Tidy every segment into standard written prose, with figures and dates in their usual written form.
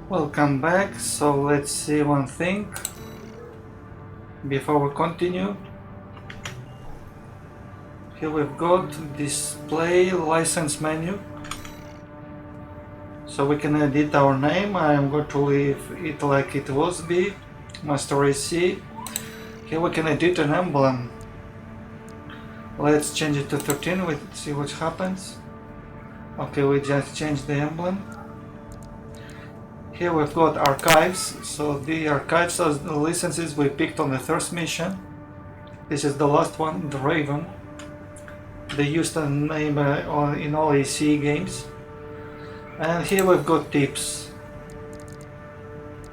Welcome back. So let's see one thing before we continue. Here we've got display license menu, so we can edit our name. I am going to leave it like it was be master AC. Here we can edit an emblem. Let's change it to 13. Let's see what happens. Okay, we just changed the emblem. Here we've got archives, so the archives are the licenses we picked on the first mission. This is the last one, the Raven. They used the name in all AC games. And here we've got tips.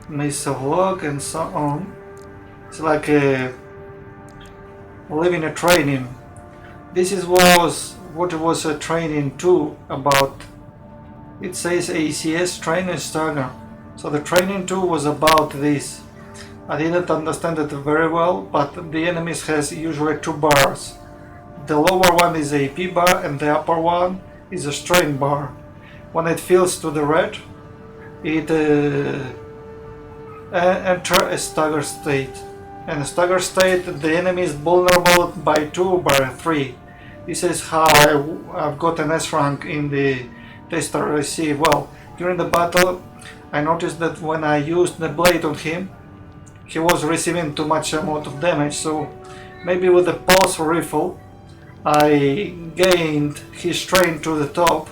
Missile log and so on. It's like living a training. This was what it was a training 2 about. It says ACS Trainer Stagger. So the training 2 was about this. I didn't understand it very well, but the enemies has usually 2 bars. The lower one is a AP bar and the upper one is a strain bar. When it fills to the red, it enter a stagger state. In a stagger state, the enemy is vulnerable by 2 by 3. This is how I've got an S rank in the tester AC. Well, during the battle, I noticed that when I used the blade on him, he was receiving too much amount of damage, so maybe with the pulse rifle I gained his strain to the top.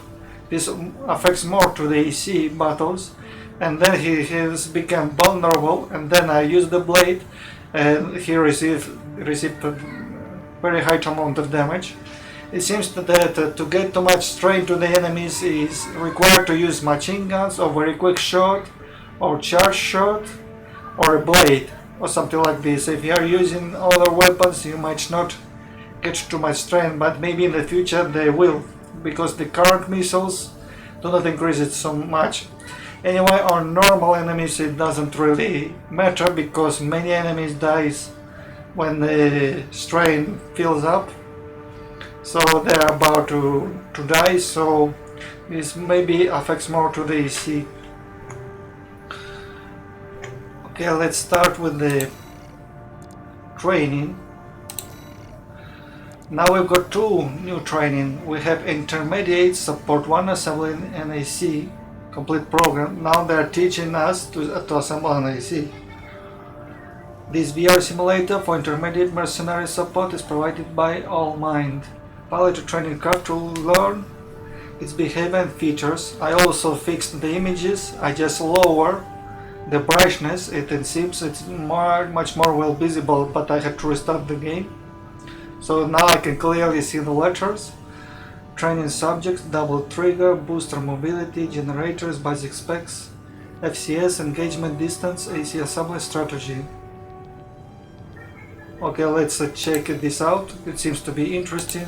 This affects more to the AC battles, and then he has become vulnerable, and then I used the blade and he received a very high amount of damage. It seems that to get too much strain to the enemies is required to use machine guns or very quick shot or charge shot or a blade or something like this. If you are using other weapons you might not get too much strain, but maybe in the future they will, because the current missiles do not increase it so much. Anyway, on normal enemies it doesn't really matter, because many enemies dies when the strain fills up. So they're about to die, so this maybe affects more to the AC. Okay, let's start with the training. Now we've got 2 new training. We have Intermediate Support 1 Assembly and AC complete program. Now they're teaching us to assemble an AC. This VR simulator for intermediate mercenary support is provided by AllMind. Pilot training card to learn its behavior and features. I also fixed the images. I just lower the brightness. It seems it's much more well visible, but I had to restart the game. So now I can clearly see the letters. Training subjects, double trigger, booster mobility, generators, basic specs, FCS, engagement distance, AC assembly strategy. Okay, let's check this out. It seems to be interesting.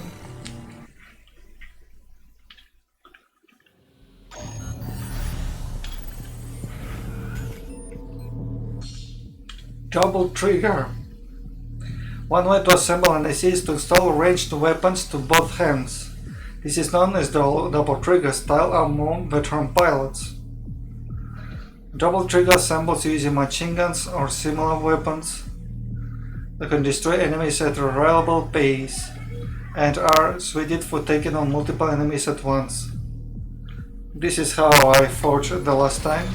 Double trigger. One way to assemble an AC is to install ranged weapons to both hands. This is known as the double trigger style among veteran pilots. Double trigger assembles using machine guns or similar weapons that can destroy enemies at a reliable pace and are suited for taking on multiple enemies at once. This is how I forged the last time.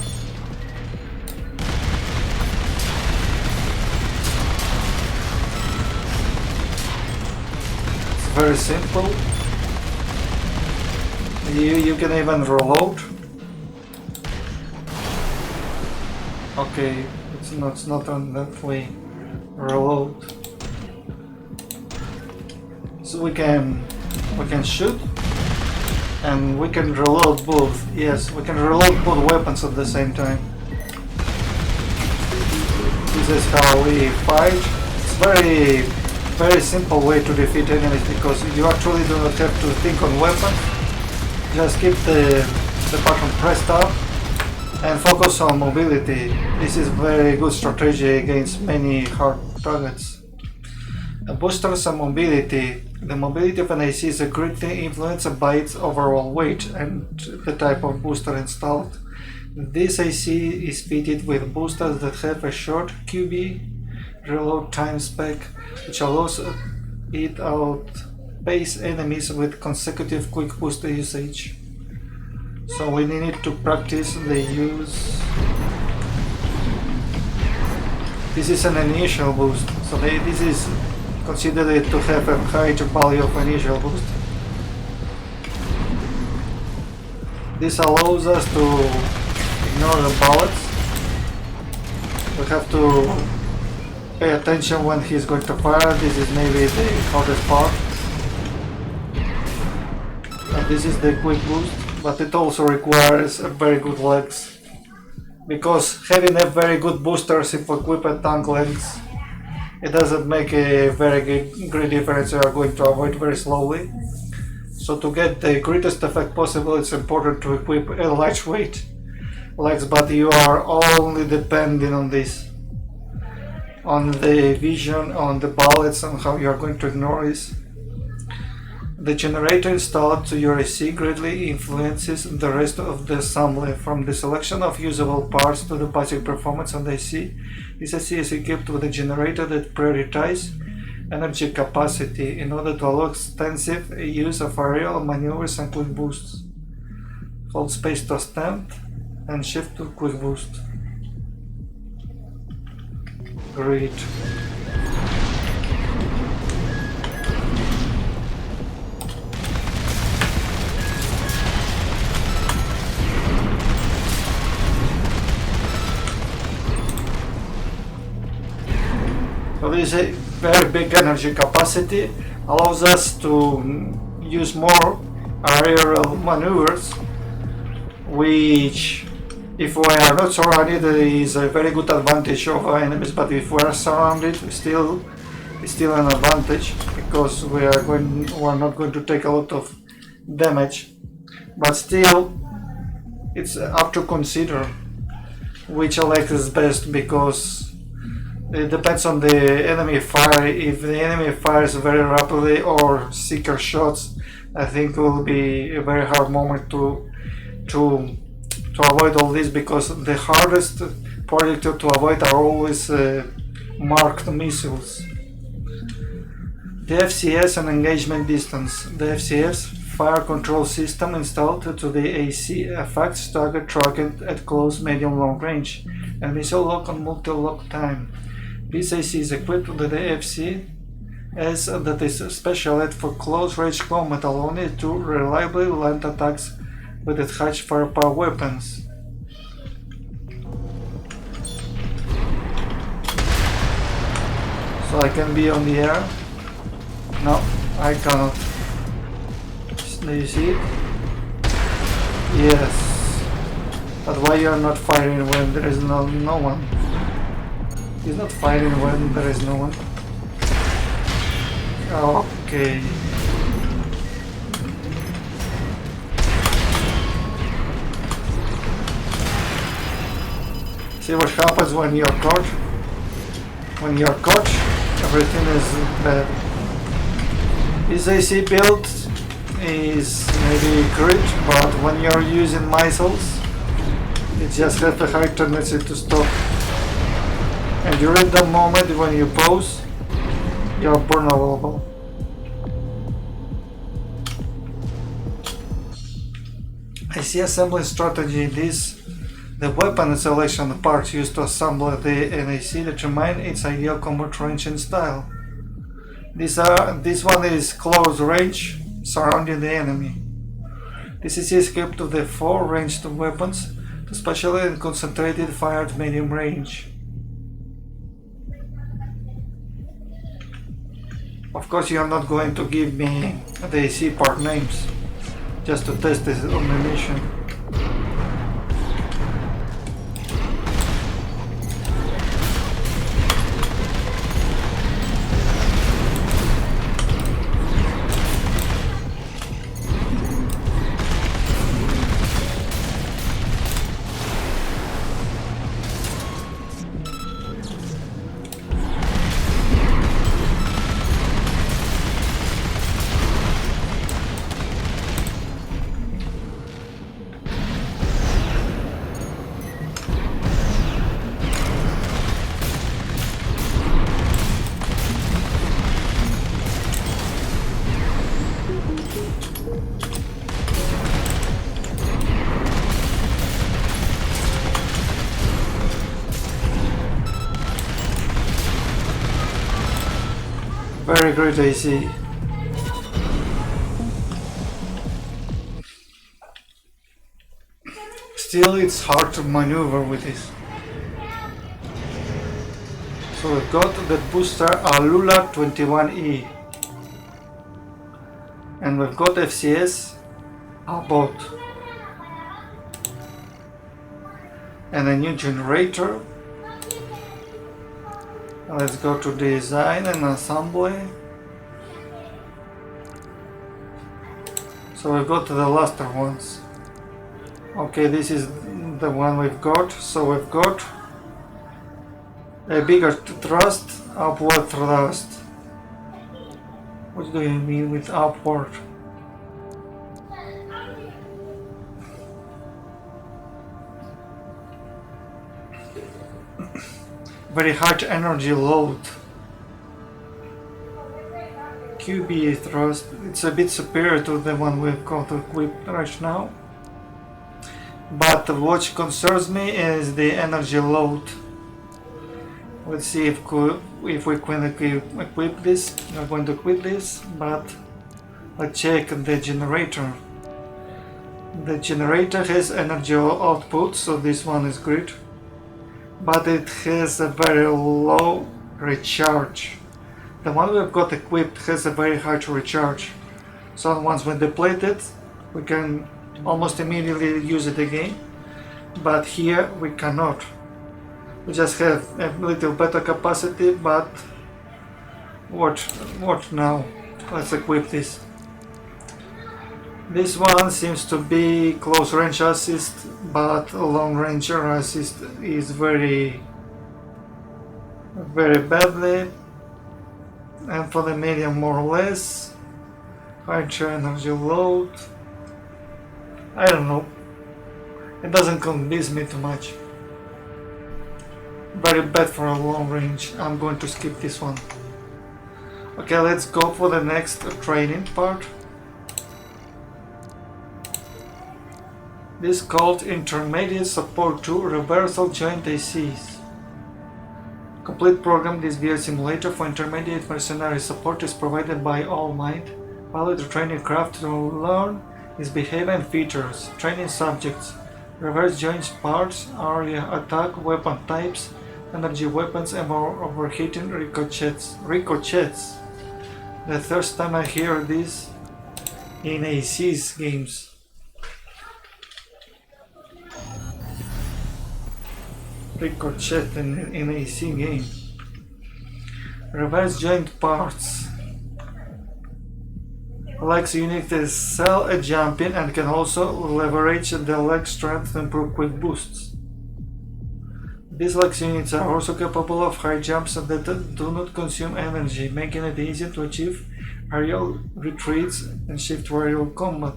Very simple. You can even reload. Okay, it's not on that way. Reload. So we can shoot and we can reload both. Yes, we can reload both weapons at the same time. This is how we fight. It's very simple way to defeat enemies, because you actually do not have to think on weapons. Just keep the button pressed up and focus on mobility. This is very good strategy against many hard targets. Boosters and mobility. The mobility of an AC is greatly influenced by its overall weight and the type of booster installed. This AC is fitted with boosters that have a short QB reload time spec, which allows it to outpace enemies with consecutive quick boost usage. So we need to practice the use. This is an initial boost, so this is considered to have a higher value of initial boost. This allows us to ignore the bullets. We have to pay attention when he's going to fire. This is maybe the hardest part. And this is the quick boost, but it also requires a very good legs. Because having a very good boosters if equipped tank legs, it doesn't make a very great difference. You are going to avoid very slowly. So to get the greatest effect possible, it's important to equip a lightweight legs, but you are only depending on this, on the vision, on the bullets, and how you are going to ignore this. The generator installed to your AC greatly influences the rest of the assembly, from the selection of usable parts to the basic performance of the AC. This AC is equipped with a generator that prioritizes energy capacity in order to allow extensive use of aerial maneuvers and quick boosts. Hold space to stand and shift to quick boost. Great. So this is a very big energy capacity, allows us to use more aerial maneuvers, which if we are not surrounded is a very good advantage over enemies, but if we are surrounded it's still an advantage, because we are not going to take a lot of damage. But still it's up to consider which elect is best, because it depends on the enemy fire. If the enemy fires very rapidly or seeker shots, I think it will be a very hard moment to avoid all this, because the hardest projectile to avoid are always marked missiles. The FCS and engagement distance. The FCS fire control system installed to the AC affects target at close, medium, long range, and missile lock and multi-lock time. This AC is equipped with the FCS that is specialized for close range combat, allowing it to reliably land attacks with its high firepower weapons. So I can be on the air? No, I cannot. Do you see it? Yes. But why you are not firing when there is no one? He's not firing when there is no one. Okay. See what happens when you're caught? When you're caught, everything is bad. This AC build is maybe great, but when you're using missiles, it just has a high tendency to stop. And during the moment when you pause, you're vulnerable. I see assembly strategy. The weapon selection parts used to assemble the NAC determine its ideal combat range and style. This one is close range, surrounding the enemy. This is equipped with the 4 ranged weapons, especially in concentrated fire at medium range. Of course, you are not going to give me the AC part names, just to test this on the mission. very great AC. Still, it's hard to maneuver with this. So we've got the booster Alula 21E. And we've got FCS Abot. And a new generator. Let's go to design and assembly. So we've got the last ones. Okay, this is the one we've got. So we've got a bigger thrust, upward thrust. What do you mean with upward? Very high energy load. QB thrust, it's a bit superior to the one we've got equipped right now. But what concerns me is the energy load. Let's see if we can equip this. I'm not going to equip this, but let's check the generator. The generator has energy output, so this one is great. But it has a very low recharge. The one we've got equipped has a very high recharge. So once we deplete it, we can almost immediately use it again. But here we cannot. We just have a little better capacity, but what now? Let's equip this. This one seems to be close range assist, but long range assist is very badly. And for the medium, more or less. Higher energy load. I don't know. It doesn't convince me too much. Very bad for a long range. I'm going to skip this one. Okay, let's go for the next training part. This is called Intermediate Support 2 Reversal Joint ACs. Complete program. This VR simulator for intermediate mercenary support is provided by All Might. Pilot the training craft to learn its behavior and features. Training subjects. Reverse joint parts, area attack, weapon types, energy weapons, and more overheating ricochets. The first time I hear this in AC's games. Ricochet in AC game. Reverse joint parts. Legs unit is cell a jumping and can also leverage the leg strength to improve quick boosts. These legs units are also capable of high jumps that do not consume energy, making it easier to achieve aerial retreats and shift to aerial combat.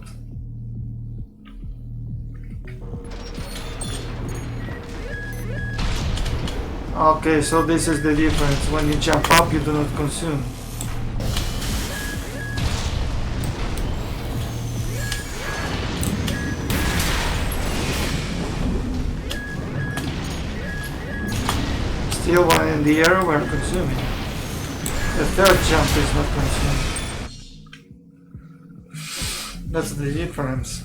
Okay, so this is the difference. When you jump up, you do not consume. Still, when in the air, we are consuming. The third jump is not consumed. That's the difference.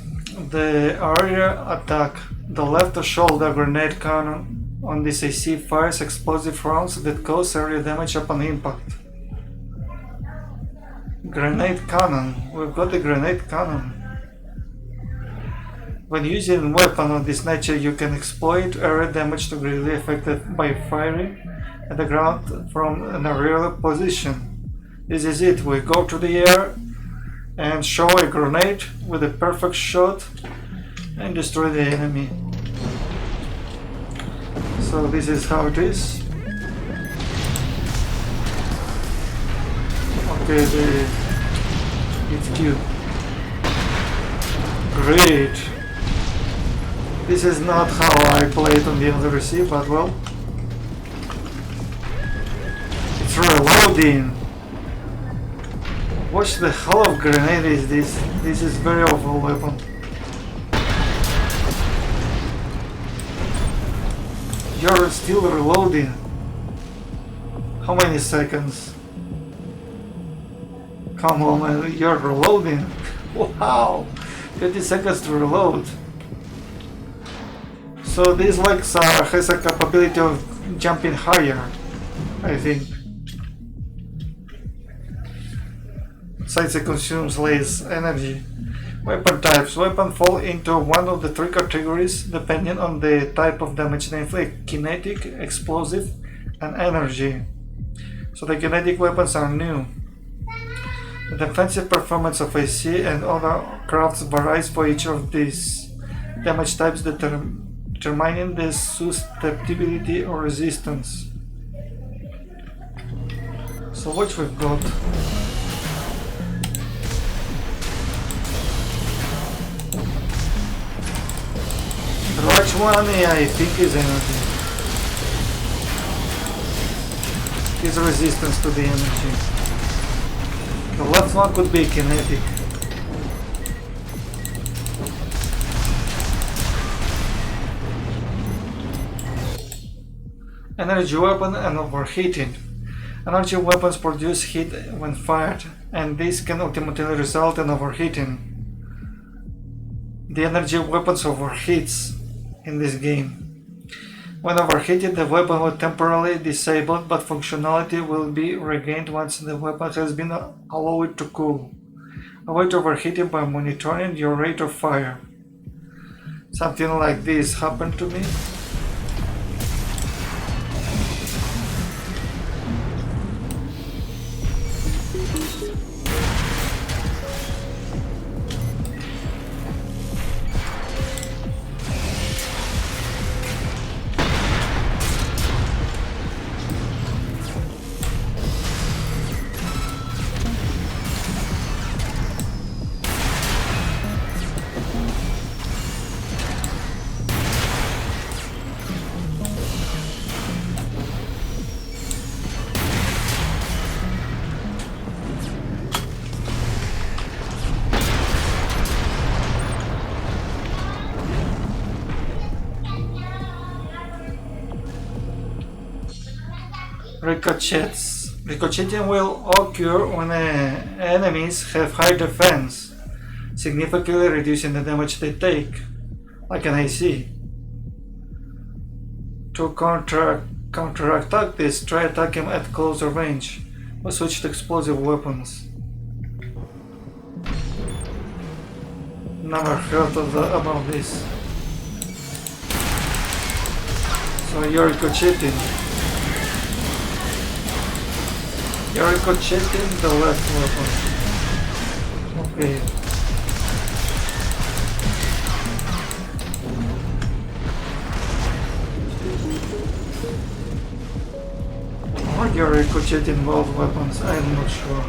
The area attack. The left shoulder grenade cannon on this AC fires explosive rounds that cause area damage upon impact. Grenade cannon. We've got the grenade cannon. When using a weapon of this nature, you can exploit area damage to greatly affected by firing at the ground from an aerial position. This is it. We go to the air and show a grenade with a perfect shot and destroy the enemy. So this is how it is. Okay, it's cute. Great. This is not how I play it on the other receive, but well. It's reloading. What the hell of grenade is this? This is very awful weapon. You're still reloading. How many seconds? Come on, man, you're reloading. Wow, 50 seconds to reload. So this like has a capability of jumping higher, I think. Besides, it consumes less energy. Weapon types. Weapon fall into one of the three categories depending on the type of damage they inflict: kinetic, explosive, and energy. So the kinetic weapons are new. The defensive performance of AC and other crafts varies for each of these damage types, determining the susceptibility or resistance. So what we've got? The large one, yeah, I think is energy. Is resistance to the energy. The left one could be kinetic. Energy weapon and overheating. Energy weapons produce heat when fired, and this can ultimately result in overheating. The energy weapons overheats in this game. When overheated, the weapon will temporarily disabled, but functionality will be regained once the weapon has been allowed to cool. Avoid overheating by monitoring your rate of fire. Something like this happened to me. Ricochets. Ricocheting will occur when enemies have high defense, significantly reducing the damage they take, like an AC. To counterattack this, try attacking at closer range, or switch to explosive weapons. Never heard about this. So you're ricocheting. You're ricocheting the left weapon. Okay. Or you're ricocheting both weapons, I'm not sure.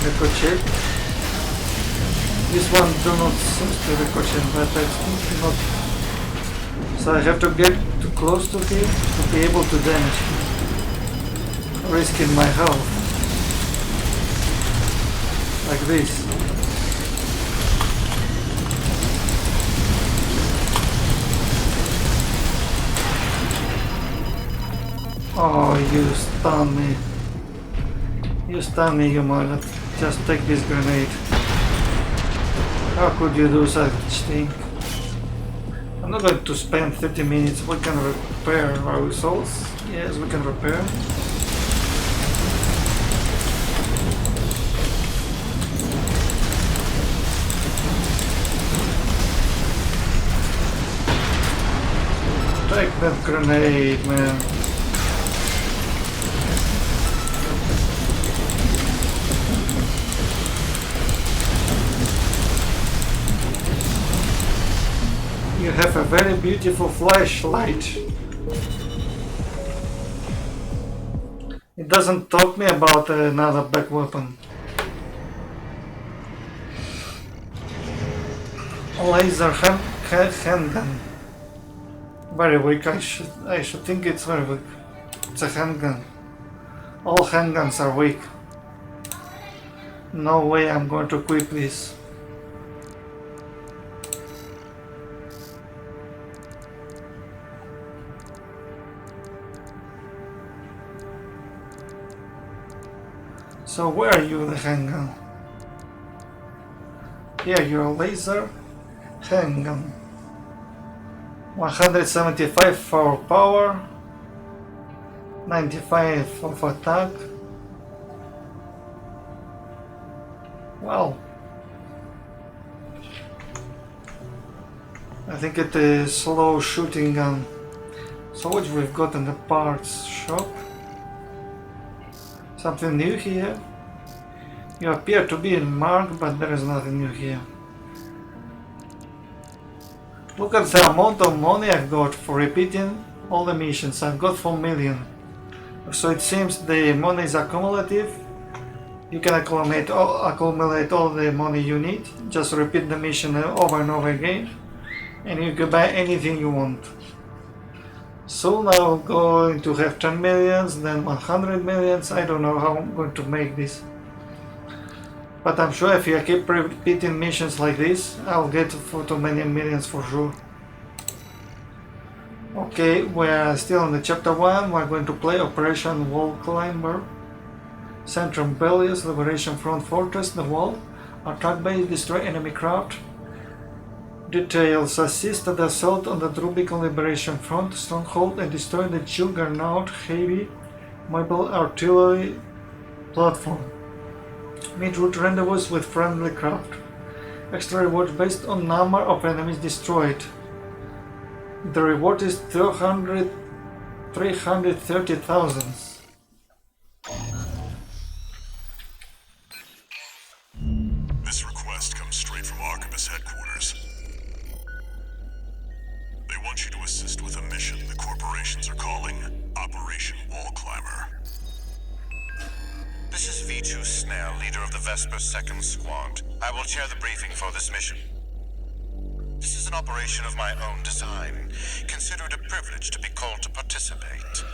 Ricochet. This one do not seem to ricochet, but I think not. So I have to get too close to him to be able to damage him, risking my health. Like this. Oh, you stun me. You stun me, you mother. Just take this grenade. How could you do such thing? I'm not going to spend 30 minutes. We can repair our souls. Yes, we can repair. Take that grenade, man. You have a very beautiful flashlight. It doesn't talk me about another back weapon. Laser handgun. Very weak. I should think it's very weak. It's a handgun. All handguns are weak. No way I'm going to equip this. So where are you, the handgun? Here, your laser handgun. 175 for power, 95 of attack. Well, I think it is slow shooting gun. So what we've got in the parts shop? Something new here? You appear to be in Mark, but there is nothing new here. Look at the amount of money I've got for repeating all the missions. I've got 4 million. So it seems the money is accumulative. You can accumulate all the money you need. Just repeat the mission over and over again. And you can buy anything you want. Soon I'm going to have 10 millions, then 100 millions. I don't know how I'm going to make this. But I'm sure if I keep repeating missions like this, I'll get to many millions for sure. Okay, we're still in the chapter 1. We're going to play Operation Wallclimber. Centrum Bellius, Liberation Front Fortress, the Wall. Attack base, destroy enemy craft. Details, assist the assault on the Rubicon Liberation Front stronghold and destroy the Juggernaut heavy mobile artillery platform. Mid-route rendezvous with friendly craft. Extra reward based on number of enemies destroyed. The reward is 330,000. This request comes straight from Archibus headquarters. They want you to assist with a mission the corporations are calling Operation Wallclimber. This is V2 Snell, leader of the Vesper 2nd Squad. I will chair the briefing for this mission. This is an operation of my own design. Consider it a privilege to be called to participate.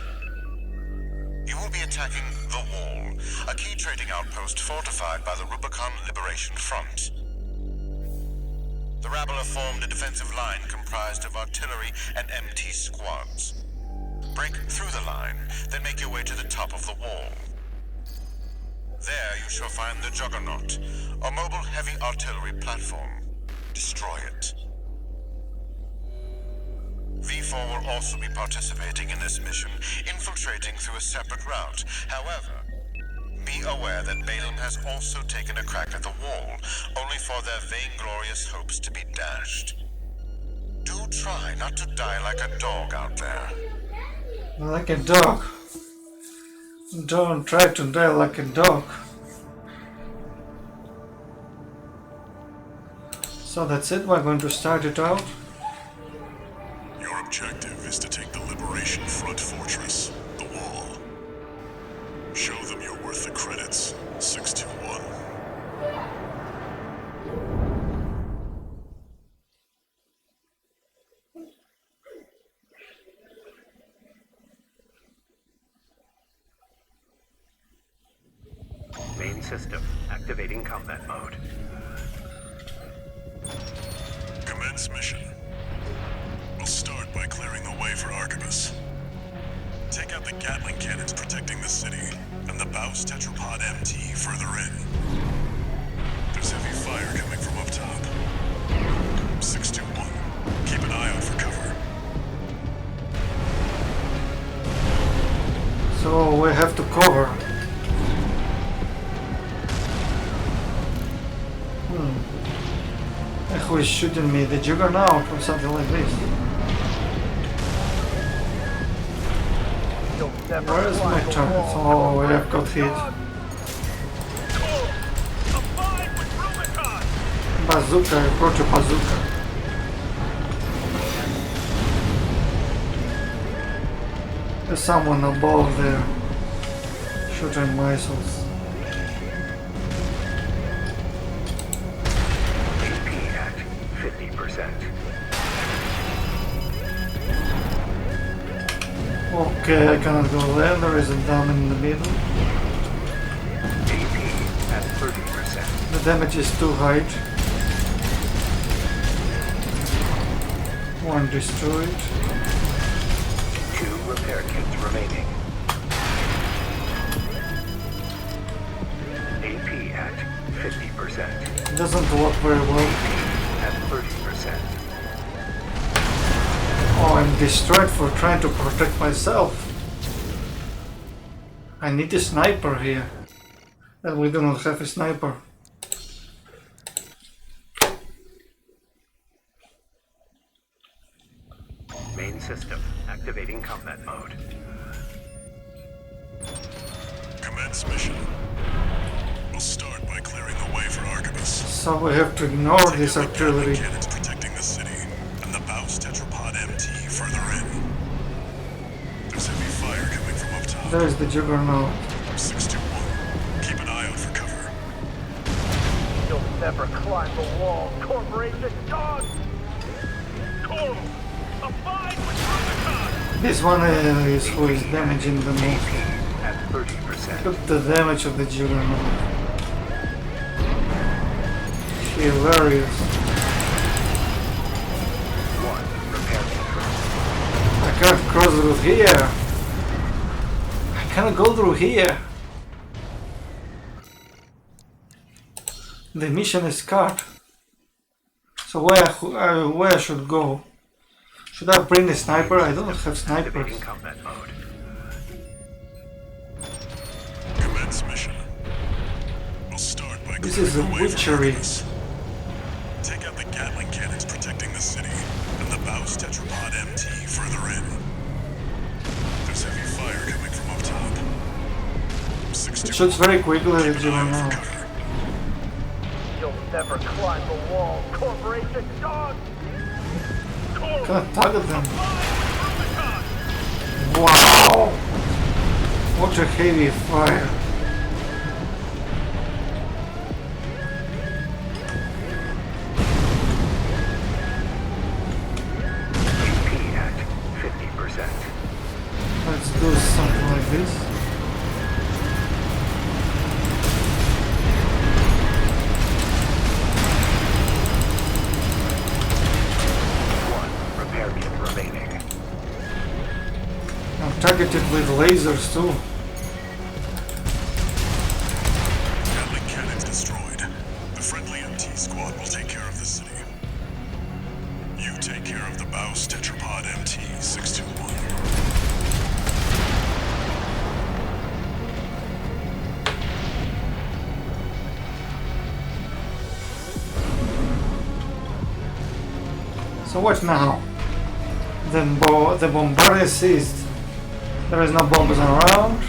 You will be attacking the Wall, a key trading outpost fortified by the Rubicon Liberation Front. The Rabble have formed a defensive line comprised of artillery and MT squads. Break through the line, then make your way to the top of the wall. There you shall find the Juggernaut, a mobile heavy artillery platform. Destroy it. V4 will also be participating in this mission, infiltrating through a separate route. However, be aware that Balaam has also taken a crack at the wall, only for their vainglorious hopes to be dashed. Do try not to die like a dog out there. Like a dog. Don't try to die like a dog. So that's it, we're going to start it out. Your objective is to take the Liberation Front Fortress, the Wall. Show them you're worth the credits, 621. Main system, activating combat mode. Commence mission. We'll start by clearing the way for Archibus. Take out the Gatling cannons protecting the city, and the Baus Tetrapod MT further in. There's heavy fire coming from up top. 621, keep an eye out for cover. So we have to cover. Who is shooting me? The Juggernaut or something like this? Where is my target? Oh, I have got hit. Bazooka, I brought a bazooka. There's someone above there shooting missiles. AP at 50%. Okay, I cannot go there. There is a dam in the middle. AP at 30%. The damage is too high. One destroyed. 2 repair kits remaining. doesn't work very well. At 30%. Oh, I'm destroyed for trying to protect myself. I need a sniper here. And we do not have a sniper. Main system activating combat mode. Commence mission. We'll start by clearing the way for Archibus. So we have to ignore this Take out the Gatling artillery. cannons protecting the city, and the Baus Tetrapod MT further in. There's heavy fire coming from up top. There is the Juggernaut. 621. Keep an eye out for cover. You'll never climb the wall, Corporation dog! Coral, abide with Rubicon! This one is who is damaging the most. At 30%. Look at the damage of the Juggernaut. Hilarious. 1 repair confirmed. I can't cross through here. I cannot go through here. The mission is cut. So where I should go? Should I bring a sniper? I don't have snipers. Activating combat mode. Commence mission. We'll start by This clearing is a the way for witchery. Archibus. Take out the Gatling cannons protecting the city, and the Baus Tetrapod MT further in. There's heavy fire coming from up top. It 621. shoots very quickly, the Keep an eye out for Juggernaut. cover. You'll never climb the wall, Corporation dog! Coral, Can't target them. abide with Rubicon! Wow! What a heavy fire. AP at 50%. Let's do something like this. One repair kit remaining. I'm targeted with lasers too. Gatling cannons destroyed. The friendly MT squad will take care of the city. You take care of the Baus Tetrapod MT 621. So what now? The bombardment ceased. There is no bombs around.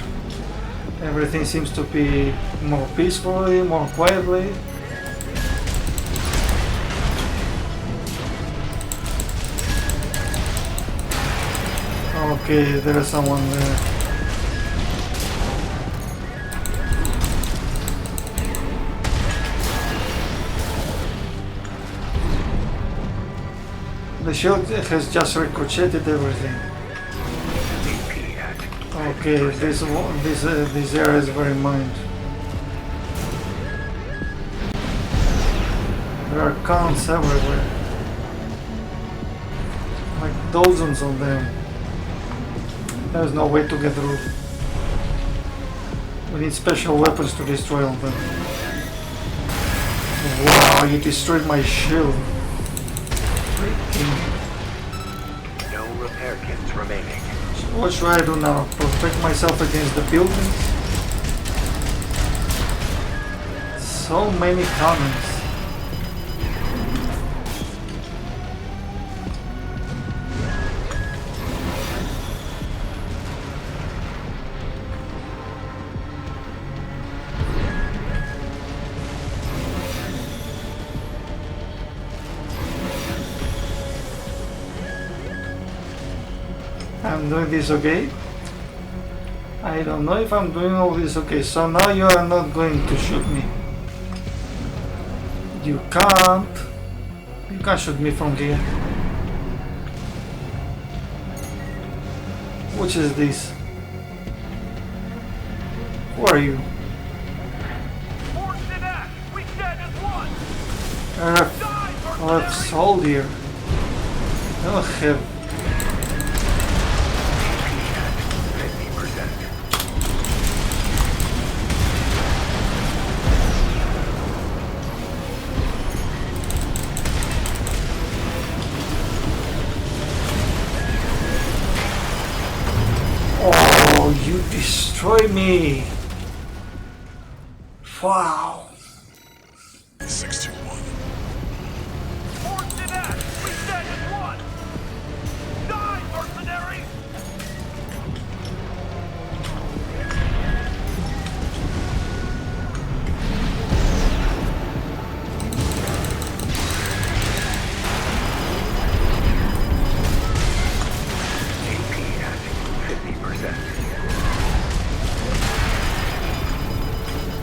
Everything seems to be more peacefully, more quietly. Okay, there is someone there. The shield has just ricocheted everything. AP at Okay, this area is very mined. There are cons everywhere, like dozens of them. There's no way to get through. We need special weapons to destroy all them. Wow, you destroyed my shield. Freaking. no repair kits remaining. What should I do now? Protect myself against the buildings? So many cannons. I'm doing this okay? I don't know if I'm doing all this okay. So now you are not going to shoot me. You can't. You can't shoot me from here. Which is this? Who are you? Force in act! We stand as one! Earth, Die for Earth soldier. I don't have. 50%. destroy me! Wow! 621. Force it at! We stand as one! Die, mercenaries! AP at 50%.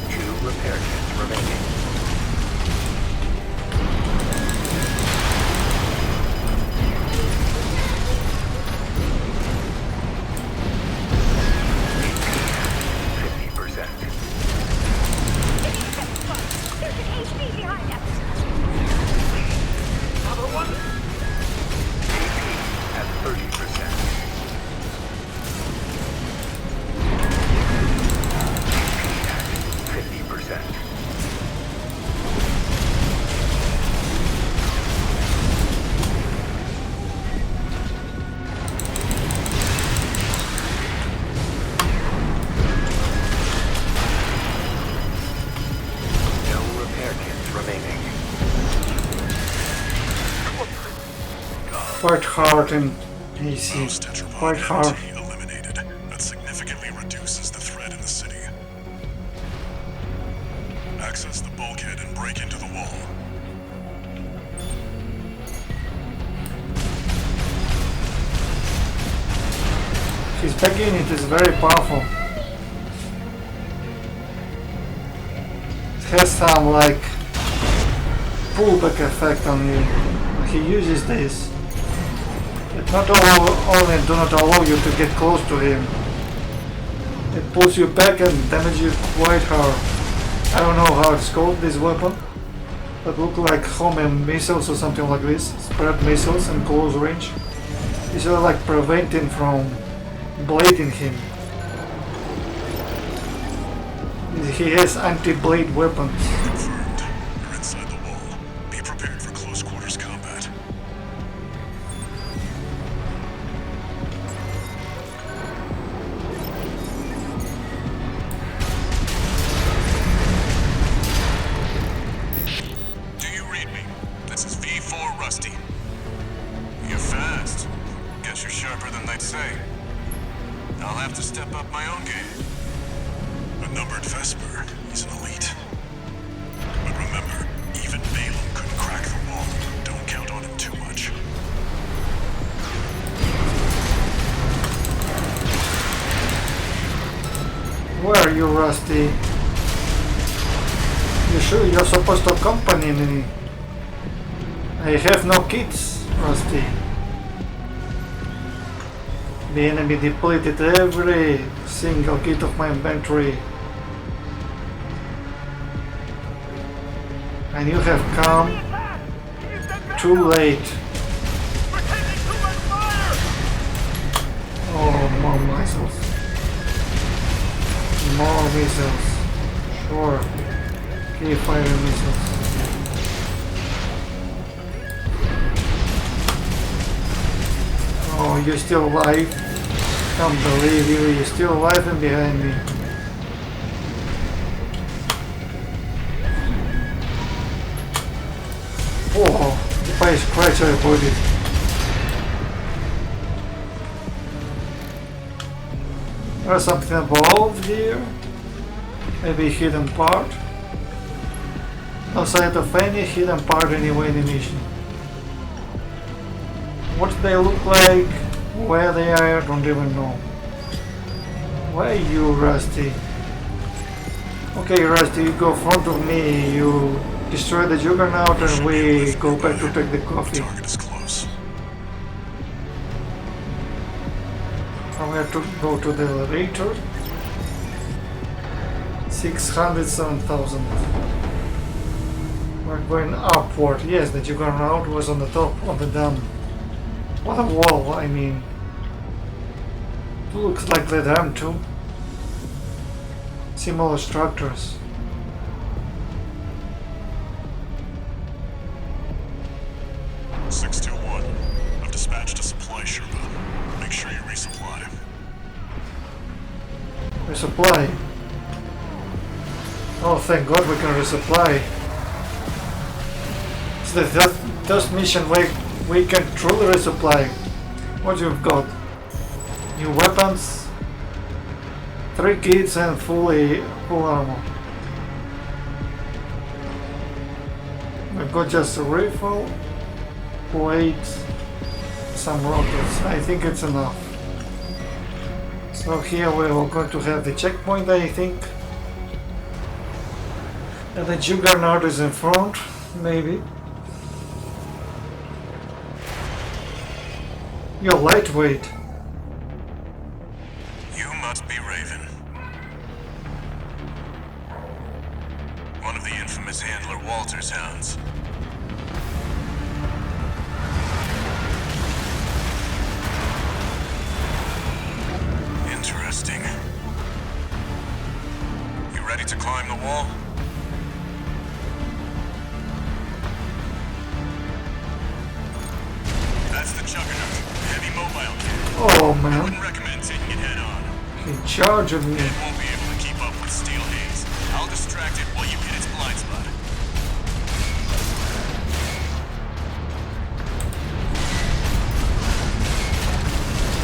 2 repair kits remaining. Another one? At 30%. At 50%. No repair kits remaining. Quite hard and easy. Baus Tetrapod Quite hard. MT eliminated. That significantly reduces the threat in the city. Access the bulkhead and break into the wall. His back unit is very powerful. It has some like pullback effect on you. He uses this. It not only do not allow you to get close to him, it pulls you back and damages you quite hard. I don't know how it's called, this weapon, but look like homing missiles or something like this. Spread missiles in close range. These are like preventing from blading him. He has anti-blade weapons. Confirmed. You're inside the wall. Be prepared for close quarters combat. Do you read me? This is V4 Rusty. You're fast. Guess you're sharper than they'd say. I'll have to step up my own game. A numbered Vesper is an elite. But remember, even Balaam couldn't crack the wall. Don't count on him too much. Where are you, Rusty? You sure you're supposed to accompany me? I have no kits, Rusty. The enemy depleted every single kit of my inventory. And you have come Attack! Can you stand back too up? late. We're taking too much fire! Oh, more missiles. More missiles. Sure. Keep firing missiles. Oh, you're still alive? Can't believe you, you're still alive and behind me. Oh, the fire scratcher avoided. There's something involved here. Maybe a hidden part. No sight of any hidden part anyway in the mission. What they look like, where they are, I don't even know. Where are you, Rusty? Okay, Rusty, you go front of me, you destroy the Juggernaut and we go back to take the coffee. Target is close. Now we have to go to the elevator. 607,000. We're going upward. Yes, the Juggernaut was on the top of the dam. What a wall, I mean. Looks like the dam too. Similar structures. I've dispatched a supply Sherpa. Make sure you resupply. Resupply. Oh, thank God we can resupply. It's the first mission where we can truly resupply. What you've got? New weapons, 3 kits and full armor. We've got just a rifle, plates, some rockets. I think it's enough. So here we're going to have the checkpoint, I think. And the Juggernaut is in front, maybe. You're lightweight. You must be Raven. One of the infamous handler Walter's hounds. Interesting. You ready to climb the wall? That's the Juggernaut. Heavy mobile cannon. Oh I man, wouldn't recommend taking it head on. he charged me. It won't be able to keep up with Steel Haze. I'll distract it while you hit its blind spot.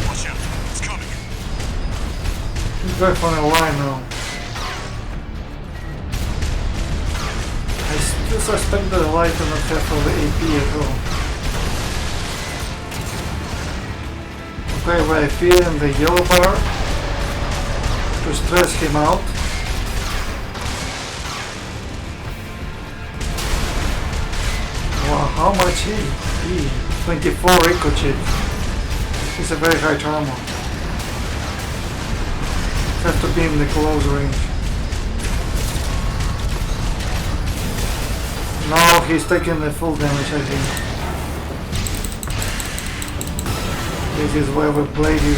Watch out. It's coming. He's back on a line now. I still suspect that the light does not have all the AP at all. Okay, we're feeling the yellow bar to stress him out. Wow, how much he 24 ricochet. It's a very high armor. Have to be in the close range. Now he's taking the full damage, I think. This is where we played you.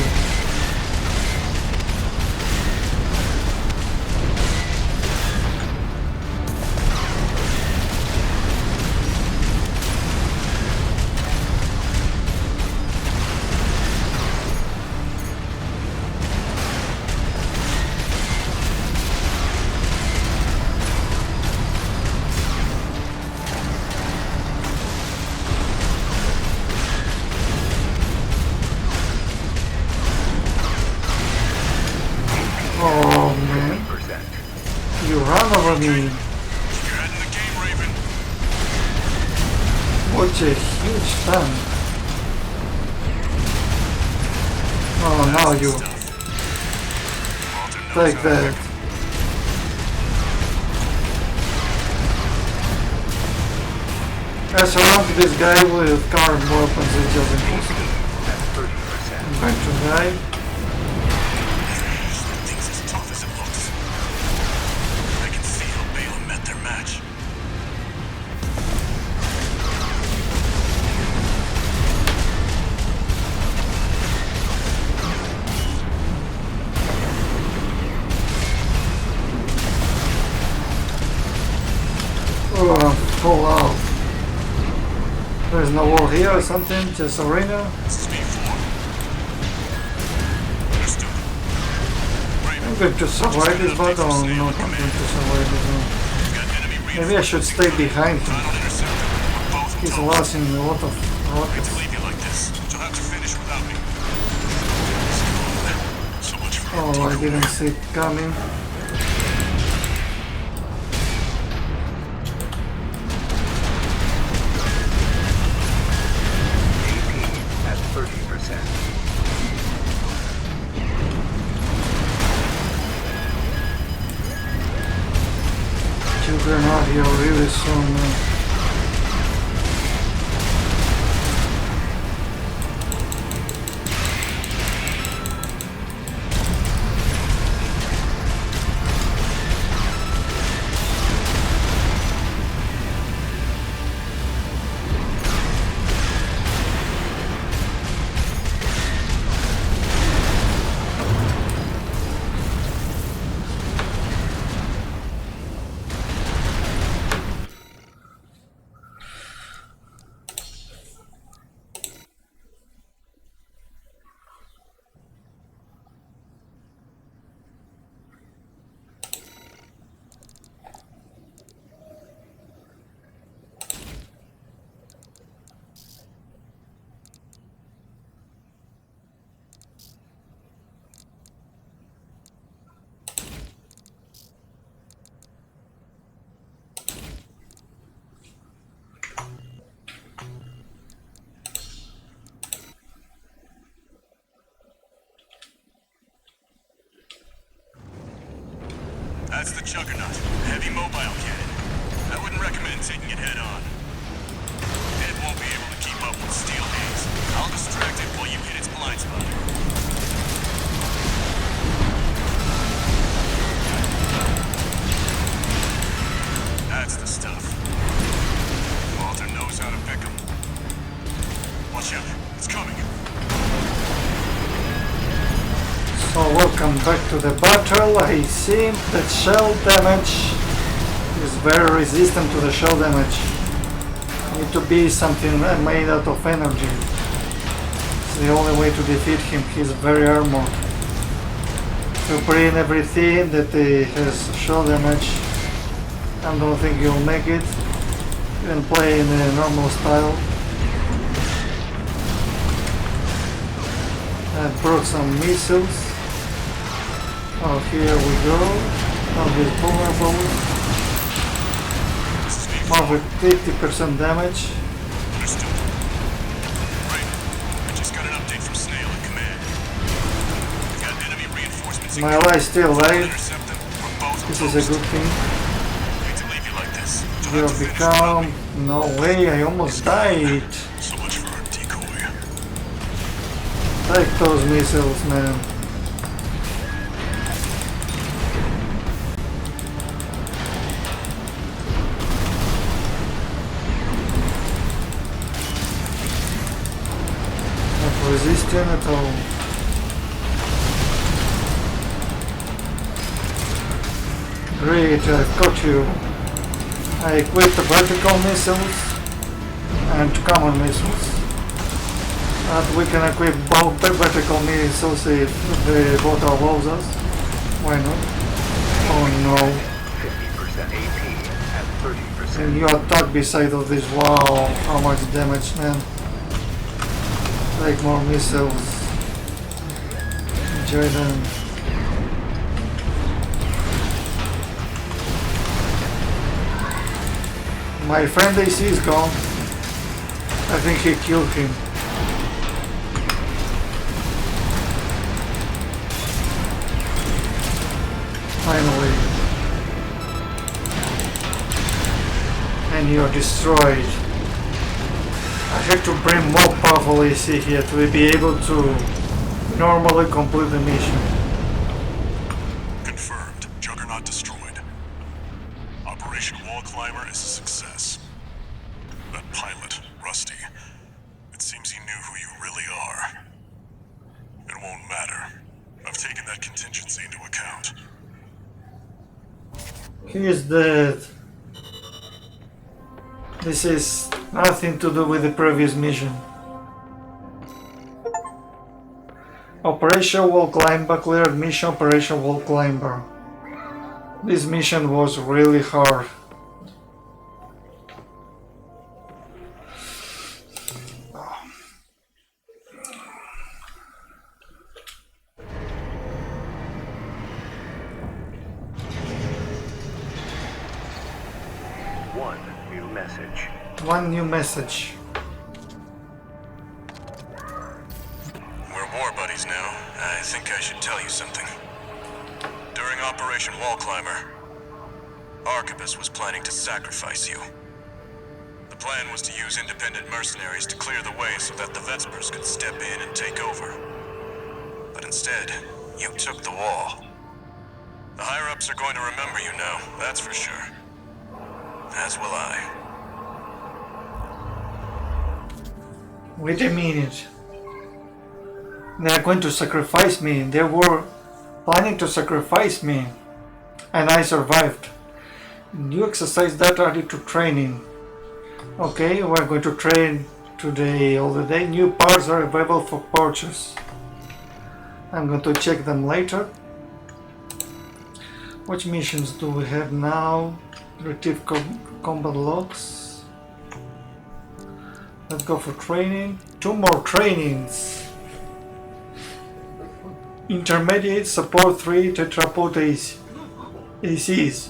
Oh man, 3%. you ran over me. You're head in the game, Raven. What a huge tank. Oh, now you Walter knows take how to that. I surround this guy with current weapons, it's just impossible. That's 30%. I'm going to die. Things as tough as it looks. I can see how Balaam met their match. Oh, full out. There's no wall here or something, just arena. Speed 4. Understood. Raven, I'm going to survive this battle or not? I'm going to survive this one. we've got enemy Maybe I should stay behind him. Final interceptor. We're both He's toast. losing a lot of I hate rockets. to leave you like this, but you'll have to finish without me. So much for Oh, I didn't see it coming. AP at 30%. Children are here really soon, man. That's the Juggernaut. A heavy mobile cannon. I wouldn't recommend taking it head on. It won't be able to keep up with Steel Haze. I'll distract it while you hit its blind spot. That's the stuff. Walter knows how to pick 'em. Watch out. It's coming. So welcome back to the battle. I see that shell damage is very resistant to the shell damage. Need to be something made out of energy. It's the only way to defeat him. He's very armored. To bring everything that has shell damage, I don't think you'll make it. You can play in a normal style. I brought some missiles. Oh, here we go. Now he's vulnerable. More with 50% damage. Understood. Right. I just got an update from Snail at command. We got enemy reinforcements. My ally's still alive. Intercept them. We're both This is a good thing. hate to leave you like this. Will become... No way, I almost died. So much for our decoy. Take those missiles, man. Not resisting at all. Great, I've got you. I equipped the vertical missiles and common missiles. But we can equip both the vertical missiles if the bot allows us. Why not? Oh no. 50% AP at 30%. And you attack beside of this. Wow, how much damage, man. Take more missiles. Enjoy them. My friend AC is gone. I think he killed him. Finally. And you're destroyed. I had to bring more powerful AC here to be able to normally complete the mission. Confirmed. Juggernaut destroyed. Operation Wallclimber is a success. That pilot, Rusty, it seems he knew who you really are. It won't matter. I've taken that contingency into account. He is dead. This is nothing to do with the previous mission. Operation Wallclimber cleared mission Operation Wallclimber. This mission was really hard. One new message. We're war buddies now. I think I should tell you something. During Operation Wallclimber, Arquebus was planning to sacrifice you. The plan was to use independent mercenaries to clear the way so that the Vespers could step in and take over. But instead, you took the wall. The higher-ups are going to remember you now, that's for sure. As will I. Wait a minute. They are going to sacrifice me. They were planning to sacrifice me. And I survived. You exercise that attitude training. Okay, we're going to train today all the day. New parts are available for purchase. I'm going to check them later. Which missions do we have now? Retrieve combat logs. Let's go for training. 2 more trainings. Intermediate support 3 tetrapod ACs.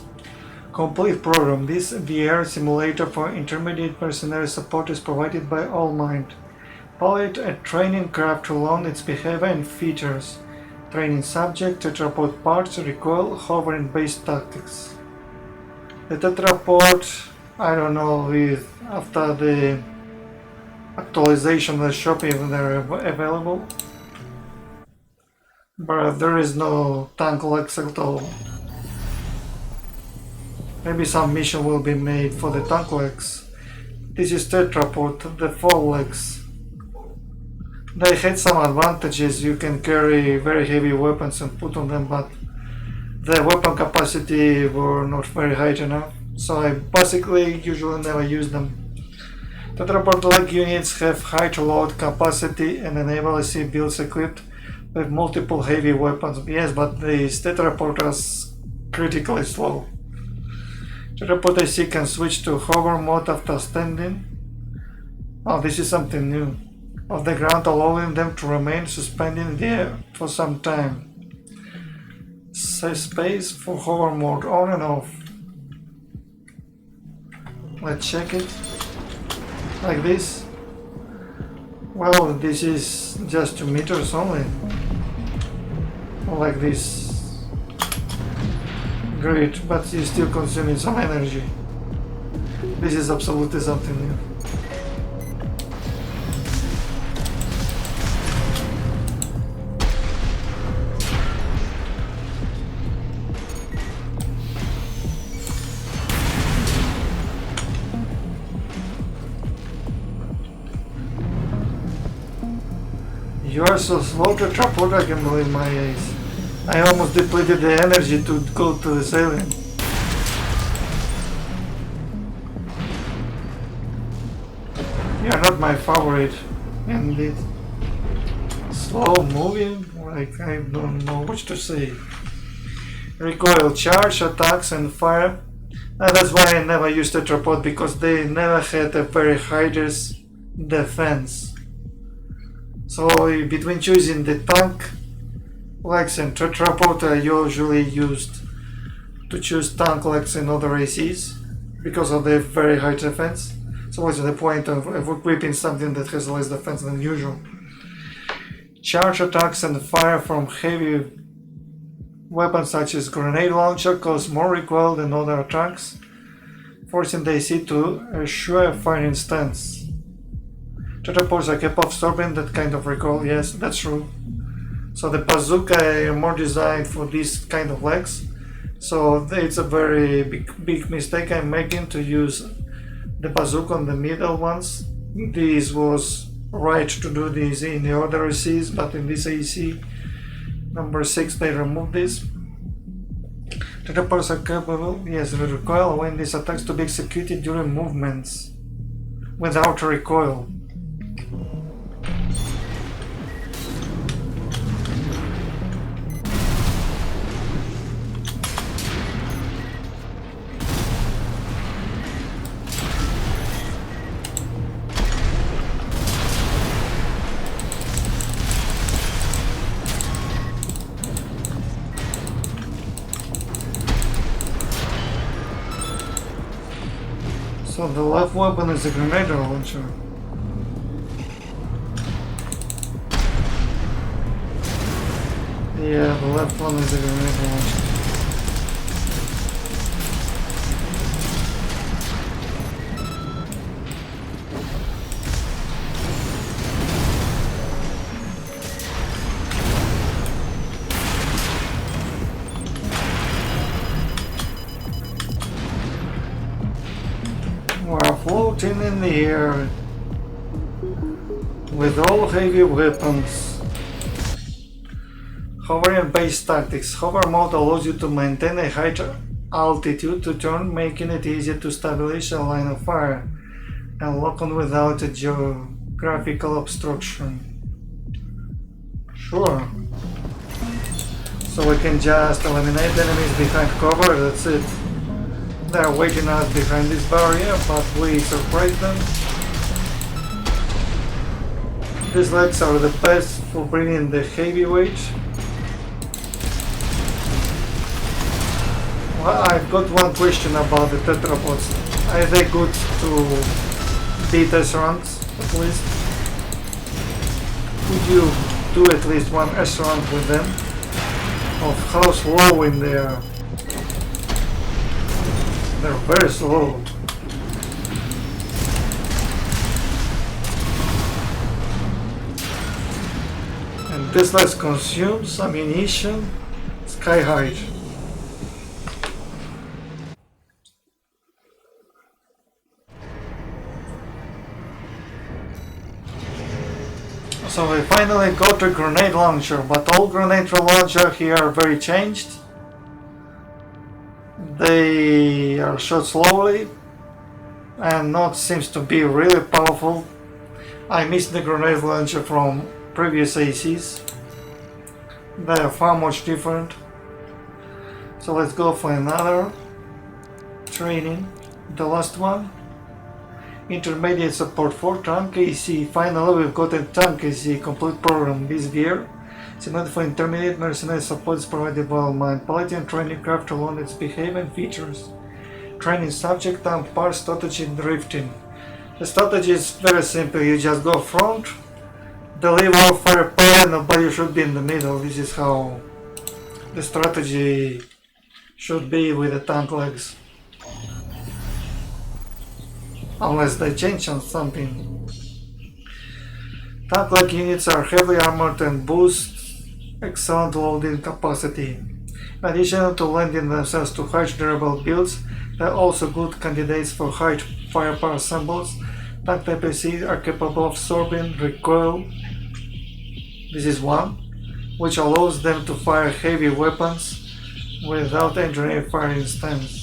Complete program. This VR simulator for intermediate mercenary support is provided by Allmind. Pilot a training craft to learn its behavior and features. Training subject, tetrapod parts, recoil, hovering base tactics. The tetrapod, I don't know if after the actualization of the shop if they're available. But there is no tank legs at all. Maybe some mission will be made for the tank legs. This is tetrapod, the 4 legs. They had some advantages. You can carry very heavy weapons and put on them, but the weapon capacity were not very high enough. So I basically usually never use them. Tetrapod leg units have high load capacity and enable AC builds equipped with multiple heavy weapons. Yes, but these tetrapod are critically slow. Tetrapod AC can switch to hover mode after standing. Oh, this is something new. Off the ground, allowing them to remain suspended in the air for some time. Save space for hover mode on and off. Let's check it. Like this. Well, this is just 2 meters only. Like this. Great, but it's still consuming some energy. This is absolutely something new. You are so slow, tetrapod, I can believe my eyes. I almost depleted the energy to go to the alien. You are not my favorite, indeed. Slow moving, like I don't know what to say. Recoil, charge, attacks and fire. That's why I never used tetrapod, because they never had a very high defense. So between choosing the tank legs and tetrapod, I usually used to choose tank legs and other ACs because of the very high defense. So what's the point of equipping something that has less defense than usual? Charge attacks and fire from heavy weapons such as grenade launcher cause more recoil than other attacks, forcing the AC to assure a firing stance. Tetrapods are capable of absorbing that kind of recoil. Yes, that's true. So the bazooka are more designed for this kind of legs. So it's a very big mistake I'm making to use the bazooka on the middle ones. This was right to do this in the other ACs, but in this AC number 6 they removed this. Tetrapods are capable, yes, the recoil when these attacks to be executed during movements without recoil. So the left weapon is a grenade launcher. Yeah, the left one is a grenade launcher. We're floating in the air with all heavy weapons. Hover and base tactics. Hover mode allows you to maintain a high altitude to turn, making it easier to establish a line of fire and lock on without a geographical obstruction. Sure. So we can just eliminate enemies behind cover, that's it. They're waiting us behind this barrier, but we surprise them. These legs are the best for bringing the heavy weight. Well, I've got one question about the tetrapods. Are they good to beat S-runs, at least? Could you do at least one S-run with them? of how slow in there. They're very slow. And this less consumes ammunition sky high. So we finally got a grenade launcher, but all grenade launchers here are very changed. They are shot slowly and not seems to be really powerful. I missed the grenade launcher from previous ACs. They are far much different. So let's go for another training, the last one. Intermediate support for tank AC. Finally, we've got a tank AC complete program this year. Similar for intermediate mercenary support is provided while my piloting training craft along its behavior and features. Training subject tank part strategy drifting. The strategy is very simple. You just go front, deliver firepower, nobody should be in the middle. This is how the strategy should be with the tank legs. Unless they change on something. Tank-like units are heavily armored and boost excellent loading capacity. In addition to lending themselves to high durable builds, they are also good candidates for high firepower assembles. Tank type AC are capable of absorbing recoil. This is one, which allows them to fire heavy weapons without entering a firing stance.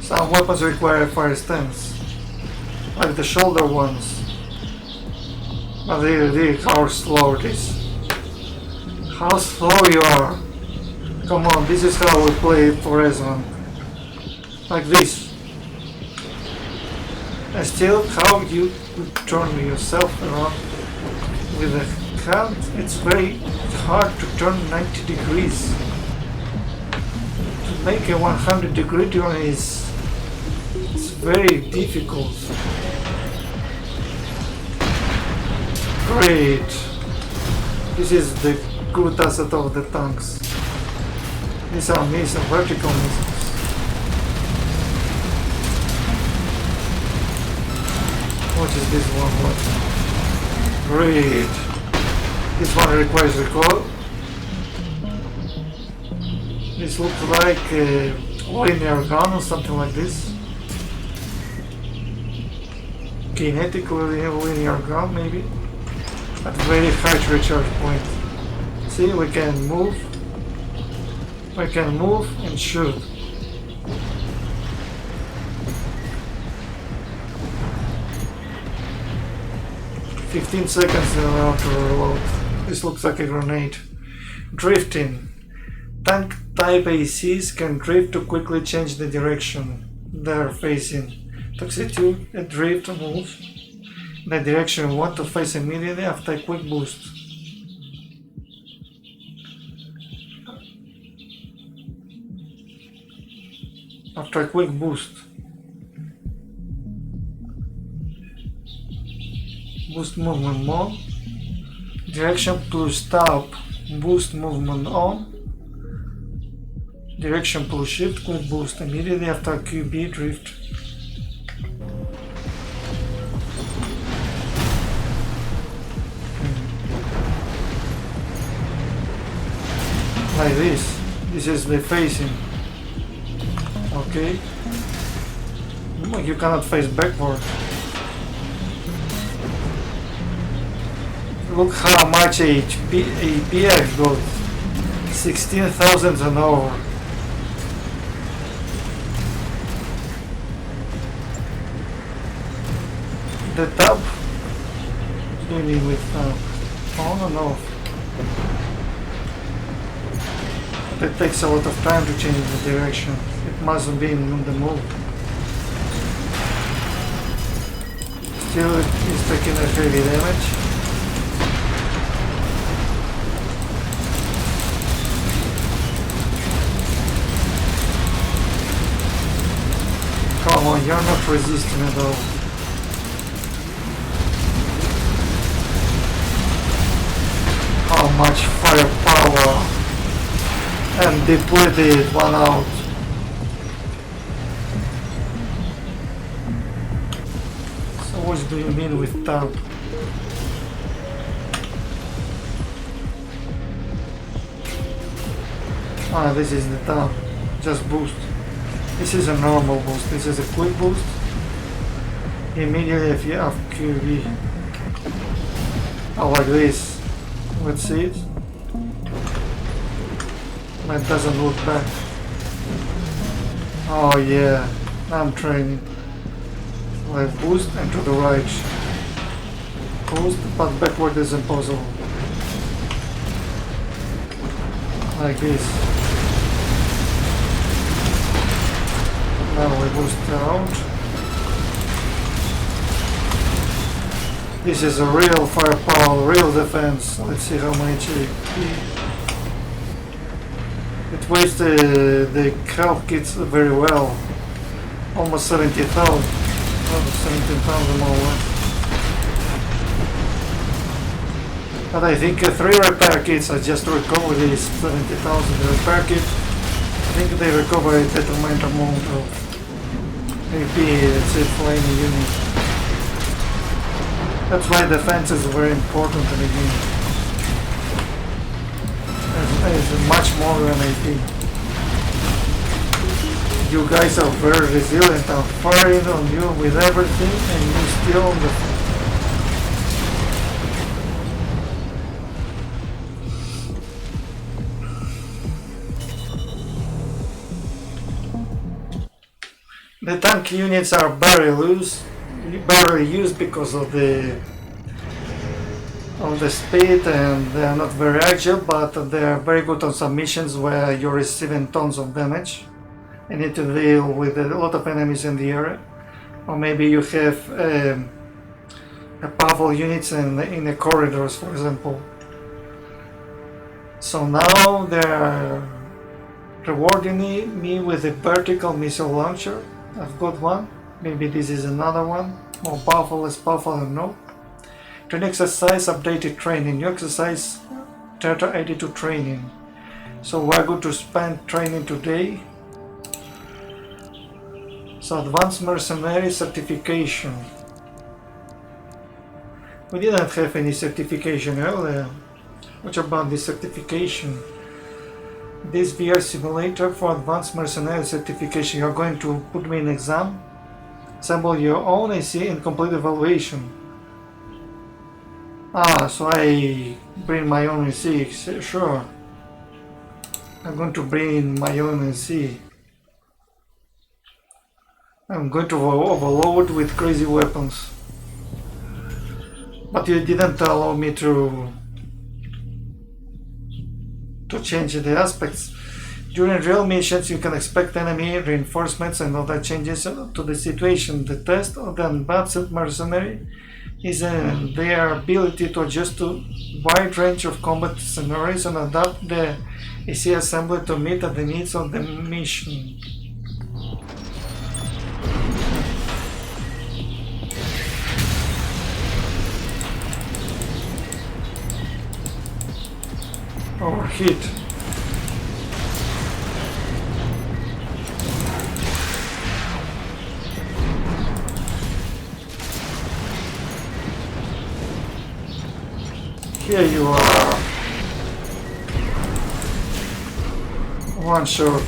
Some weapons require a fire stance, like the shoulder ones. But really, how slow it is. How slow you are. Come on, this is how we play for Ezran. Like this. And still, how you could turn yourself around with a hand. It's very hard to turn 90 degrees. To make a 100-degree turn is very difficult. Great. This is the good asset of the tanks. These are missiles, vertical missiles. What is this one? What? Great. This one requires recoil. This looks like a linear gun or something like this. Kinetic linear gun maybe, at very high recharge point. See, we can move and shoot. "15 seconds around to reload." This looks like a grenade. Drifting. Tank type ACs can drift to quickly change the direction they are facing. To execute a drift move in the direction you want to face immediately after a quick boost. After a quick boost. Boost movement on. Direction plus stop. Boost movement on. Direction plus shift. Quick boost immediately after QB drift. Like this. This is the facing. Okay. You cannot face backward. Look how much AP I've got. 16,000 an hour. The tab? Really with on and off. It takes a lot of time to change the direction. It mustn't be in the move. Still, it's taking a heavy damage. Come on, you're not resisting at all. much firepower and depleted one out. So what do you mean with tab? Ah, this is the tab. Just boost. This is a normal boost. This is a quick boost. Immediately if you have QB. Oh, like this. Let's see it. It doesn't look back. Oh yeah, I'm training. Like boost and to the right. Boost, but backward is impossible. Like this. Now we boost around. This is a real firepower, real defense. Let's see how much it weighs the health kits very well. Almost 70,000. Almost 17,000 more or less. But I think 3 repair kits I just recovered these 70,000 repair kit. I think they recover a determined amount of AP, that's it for any unit. That's why defense is very important in the game. It's much more than AP. You guys are very resilient. I'm firing on you with everything and you still on the field. The tank units are barely used because of the speed, and they are not very agile, but they are very good on some missions where you're receiving tons of damage. You need to deal with a lot of enemies in the area, or maybe you have powerful units in the corridors, for example. So now they are rewarding me with a vertical missile launcher. I've got one. Maybe this is another one. More powerful, less powerful, I don't know. Training exercise, updated training. New exercise, Theta 82 training. So we're going to spend training today. So advanced mercenary certification. We didn't have any certification earlier. What about this certification? This VR simulator for advanced mercenary certification. You're going to put me in exam, assemble your own AC and complete evaluation. Ah, so I bring my own AC, sure. I'm going to bring my own AC. I'm going to overload with crazy weapons. But you didn't allow me to change the aspects. During real missions, you can expect enemy reinforcements and other changes to the situation. The test of the advanced mercenary is their ability to adjust to wide range of combat scenarios and adapt the AC assembly to meet the needs of the mission. Overheat. Here you are. One shot.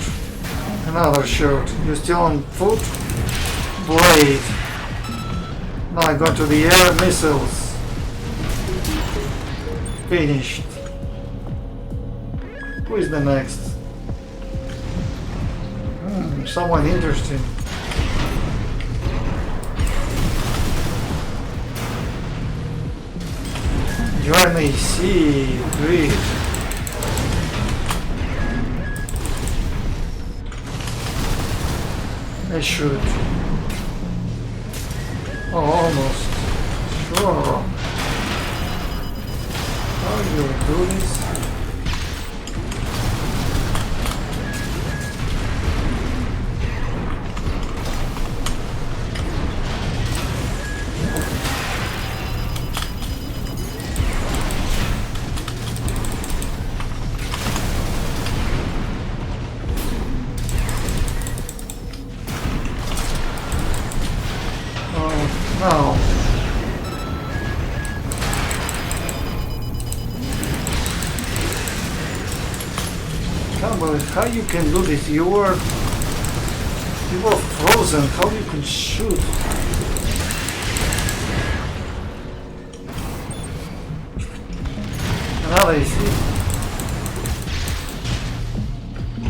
Another shot. You still on foot? Blade. Now I go to the air missiles. Finished. Who is the next? Someone interesting. You're an AC, great. I should. Oh, almost. Sure. How do you do this? How you can do this? You were frozen. How you can shoot? Now I see.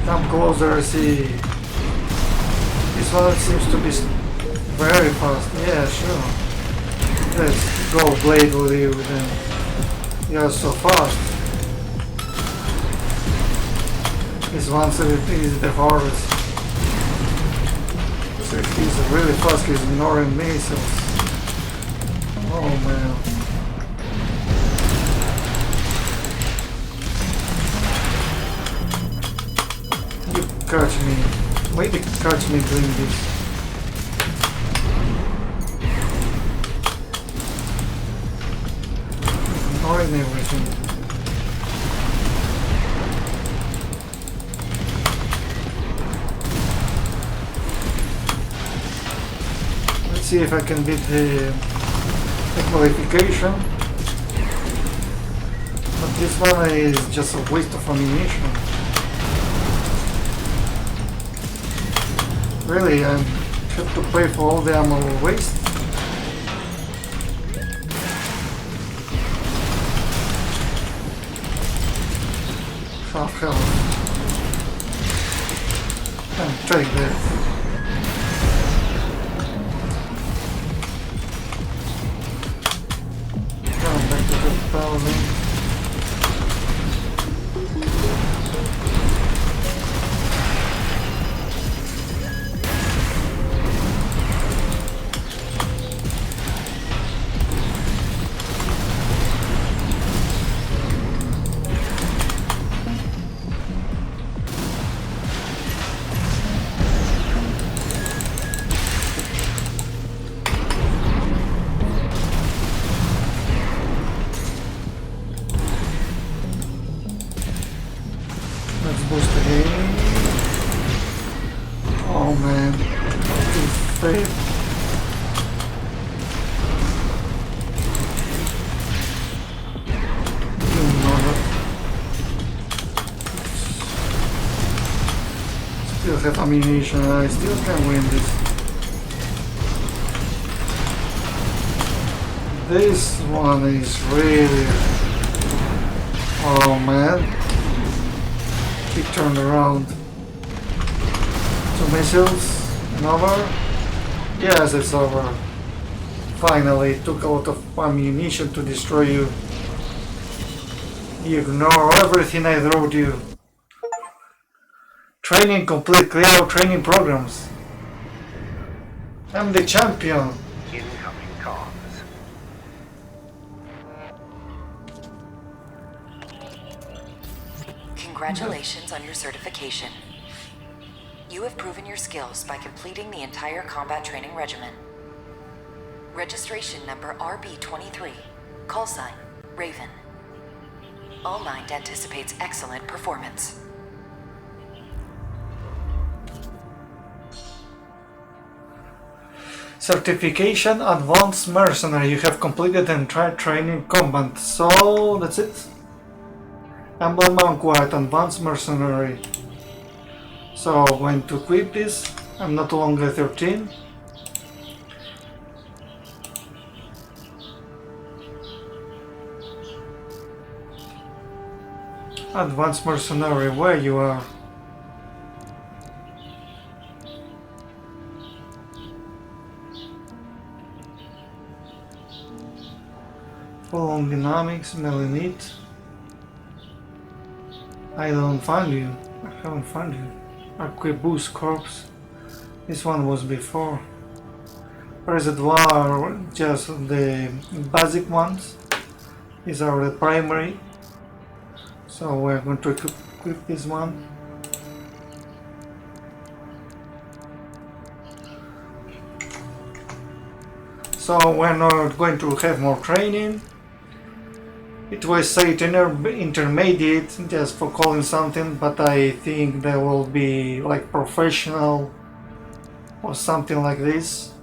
Come closer, see. This one seems to be very fast. Yeah, sure. Let's go blade with you then. You're so fast. This one is the hardest. So he's really fast, he's ignoring me, so... Oh man. You catch me. Wait to catch me doing this. Ignoring everything. Let's see if I can beat the qualification. But this one is just a waste of ammunition. Really, I have to pay for all the ammo waste. Half health. And take that. Come back to the thousand. Let's boost again. Oh man, it's safe. Still have ammunition, I still can win this. This one is really... Oh man. He turned around. 2 missiles, and over? Yes, it's over. Finally, it took a lot of ammunition to destroy you. You ignore everything I wrote you. Training complete, clear out training programs. I'm the champion. Incoming comms. Congratulations on your certification. You have proven your skills by completing the entire combat training regimen. Registration number RB23. Call sign, Raven. All Mind anticipates excellent performance. Certification Advanced Mercenary. You have completed the entire training combat. So that's it. Emblem Unquiet Advanced Mercenary. So I'm going to equip this. I'm not longer 13. Advanced Mercenary, where you are? Full on dynamics, melee. I don't find you. I haven't found you. Arquebus Corps. This one was before. Reservoir, just the basic ones. These are the primary. So we're going to equip this one. So we're not going to have more training. It was said intermediate, just for calling something, but I think there will be like professional or something like this.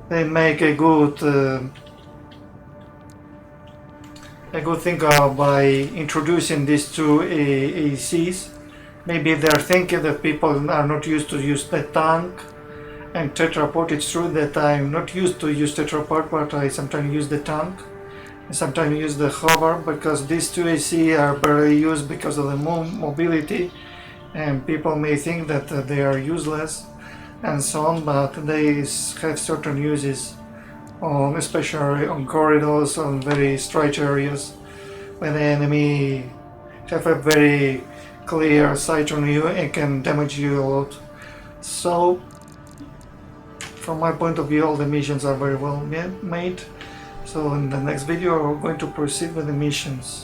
They make a good thing by introducing these two ACs, maybe they're thinking that people are not used to use the tank and tetrapod. It's true that I'm not used to use tetrapod, but I sometimes use the tank. I sometimes use the hover because these two AC are barely used because of the mobility, and people may think that they are useless and so on, but they have certain uses, especially on corridors, on very stretched areas, when the enemy have a very clear sight on you and can damage you a lot. So, from my point of view, all the missions are very well made. So in the next video, we're going to proceed with the missions.